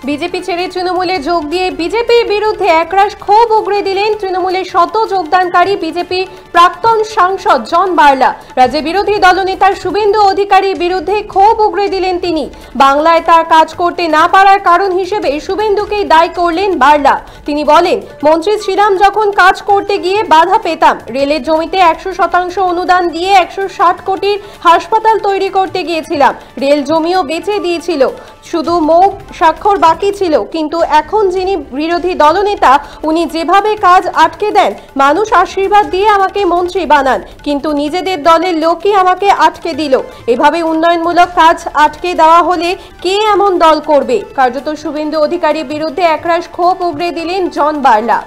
BJP ছেড়ে তৃণমূলে যোগ দিয়ে বিজেপির বিরুদ্ধে একরাশ ক্ষোভ উগরে দিলেন তৃণমূলের শত যোগদানকারী বিজেপি প্রাক্তন সাংসদ জন বার্লা। রাজ্যে বিরোধী দলনেতার শুভেন্দু অধিকারীর বিরুদ্ধে ক্ষোভ উগরে দিলেন তিনি। বাংলায় তার কাজ করতে না পারার কারণ হিসেবে শুভেন্দুকেই দায়ী করলেন বার্লা। তিনি বলেন, মন্ত্রী শ্রীরাম যখন কাজ করতে গিয়ে বাধা পেতাম, রেলের জমিতে 100% অনুদান দিয়ে 160 কোটির হাসপাতাল তৈরি করতে গিয়েছিলাম, রেল জমিও বেচে দিয়েছিল, শুধু মৌখ স্বাক্ষর বাকি ছিল। কিন্তু এখন যিনি বিরোধী দলনেতা, উনি যেভাবে কাজ আটকে দেন, মানুষ আশীর্বাদ দিয়ে আমাকে মন্ত্রী বানান, কিন্তু নিজেদের দলের লোকই আমাকে আটকে দিল। এভাবে উন্নয়নমূলক কাজ আটকে দেওয়া হলে কে এমন দল করবে? কার্যত শুভেন্দু অধিকারীর বিরুদ্ধে একরাশ ক্ষোভ উগরে দিলেন জন বার্লা।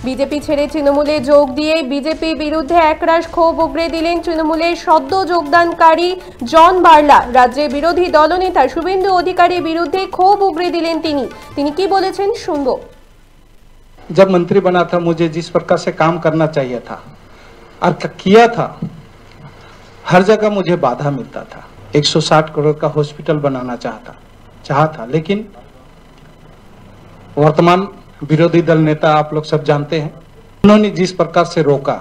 বিজেপি ছেড়ে তৃণমূলে যোগ দিয়ে বিজেপির বিরুদ্ধে একরাশ ক্ষোভ উগরে দিলেন তৃণমূলের সদ্য যোগদানকারী জন বার্লা। রাজ্যের বিরোধী দলনেতা শুভেন্দু অধিকারীর বিরুদ্ধে ক্ষোভ উগরে দিলেন তিনি কি বলেছেন শুনবো। जब मंत्री बना था, मुझे जिस प्रकार से काम करना चाहिए था और किया था, हर जगह मुझे बाधा मिलता था। 160 करोड़ का हॉस्पिटल बनाना चाहा था, लेकिन वर्तमान विरोधी दल नेता आप लोग सब जानते हैं, उन्होंने जिस प्रकार से रोका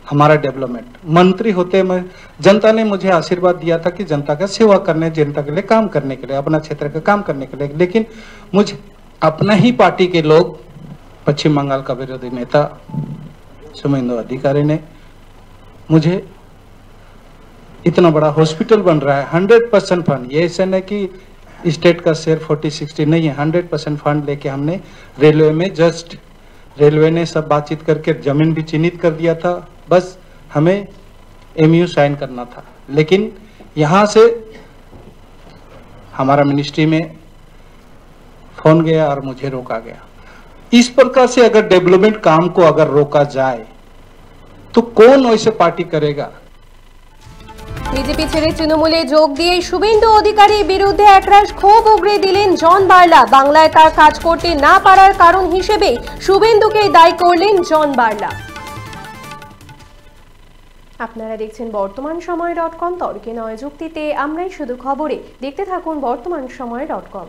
हमारा डेवलपमेंट। मंत्री होते में जनता ने मुझे आशीर्वाद दिया था कि जनता का सेवा करने, जनता के लिए काम करने के लिए, अपना क्षेत्र का काम करने के लिए, लेकिन मुझे अपना ही पार्टी के लोग, पश्चिम बंगाल का विरोधी नेता शुभेंदु अधिकारी ने मुझे इतना बड़ा हॉस्पिटल बन रहा है, 100% फंड, ये ऐसा नहीं कि स्टेट का शेयर 40-60 नहीं है, 100% फंड लेके हमने रेलवे में, जस्ट रेलवे ने सब बातचीत करके जमीन भी चिन्हित कर दिया था, बस हमें MOU साइन करना था। लेकिन यहाँ से हमारा मिनिस्ट्री में फोन गया और मुझे रोका गया। इस प्रकार से अगर डेवलपमेंट काम को अगर रोका जाए तो कौन वैसे पार्टी करेगा? বিজেপি ছেড়ে তৃণমূলে যোগ দিয়ে শুভেন্দু অধিকারীর বিরুদ্ধে একরাশ ক্ষোভ উগরে দিলেন জন বার্লা। বাংলায় তার কাজ করতে না পারার কারণ হিসেবে শুভেন্দুকে দায়ী করলেন জন বার্লা। আপনারা দেখছেন বর্তমান সময় .com, তর্কে নয় যুক্তিতে আমরাই শুধু খবরে। দেখতে থাকুন বর্তমান সময় .com।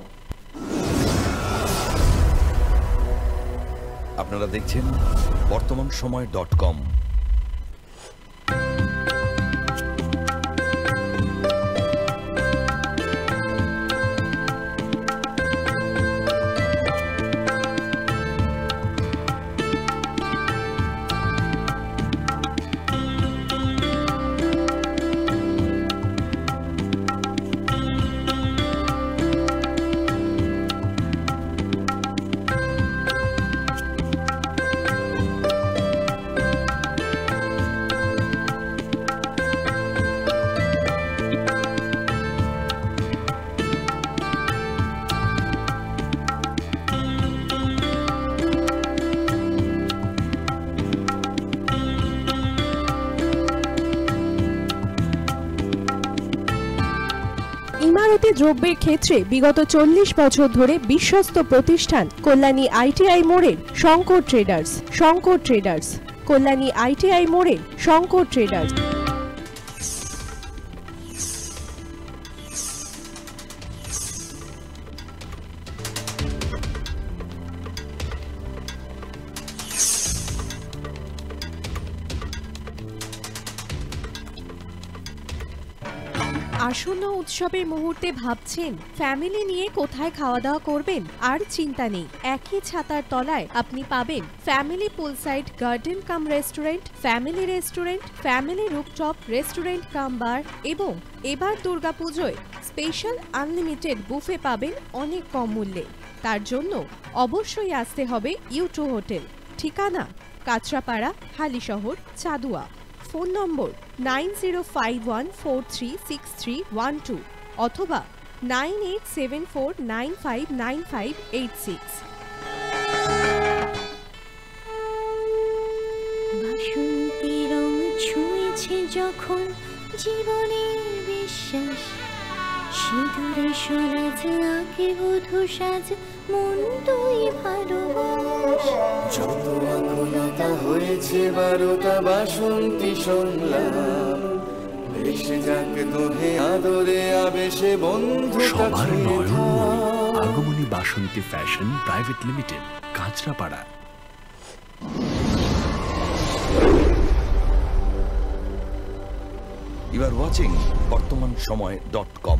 আপনারা দেখছেন বর্তমান সময় .com। ইমারতি দ্রব্যের ক্ষেত্রে বিগত 40 বছর ধরে বিশ্বস্ত প্রতিষ্ঠান কল্যাণী ITI মোড়ের শঙ্কর ট্রেডার্স, কল্যাণী ITI মোড়ের শঙ্কর ট্রেডার্স। আসন্ন উৎসবের মুহূর্তে ভাবছেন ফ্যামিলি নিয়ে কোথায় খাওয়া দাওয়া করবেন? আর চিন্তা নেই, একই ছাতার তলায় আপনি পাবেন family poolside garden cum restaurant, family rooftop restaurant cum bar, এবং এবার দুর্গাপুজোয় স্পেশাল আনলিমিটেড বুফে পাবেন অনেক কম মূল্যে। তার জন্য অবশ্যই আসতে হবে U2 হোটেল। ঠিকানা কাঁচরাপাড়া, হালিশহর, চাদুয়া। ফোন নম্বর 9051436312 অথবা 9874959586। বাসন্তী রং ছুঁয়েছে যখন জীবনের বিশ্বাস, সিঁদুরে সরাজ আঁকে বধূ সাজ, মন তুই ভালোবাস। যত আকুলতা হয়েছে বারোটা বাসন্তী সংলাপ, এসে যাক দোহে আদরে আবেশে বন্ধু সবার Nayanmoni Agomoni Basanti fashion private limited, Kanchrapara. You are watching BortomanSomoy.com.